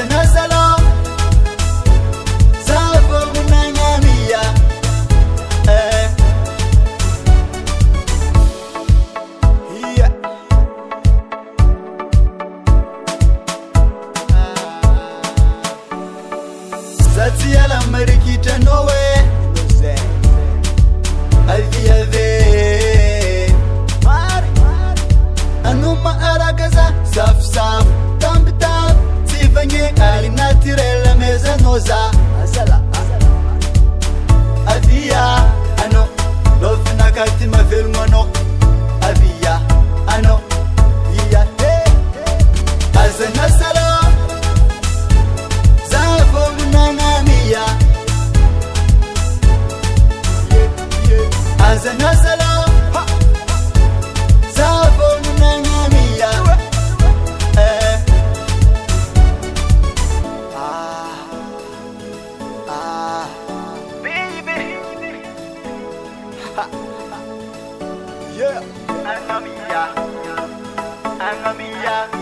Azanazalo Zafo Munangamia Yeah Zatiala Marikita Noe Alviave Anuma Aragaza Saf Saf Tamp Tamp Tivanye Ali Naturel Meza Noza Avia Ano Love Nakati Mavelmano Avia Ano Yeah Azanasalo Zafo Munangamia Azanasalo Zafo Munangamia Baby Yeah Angamia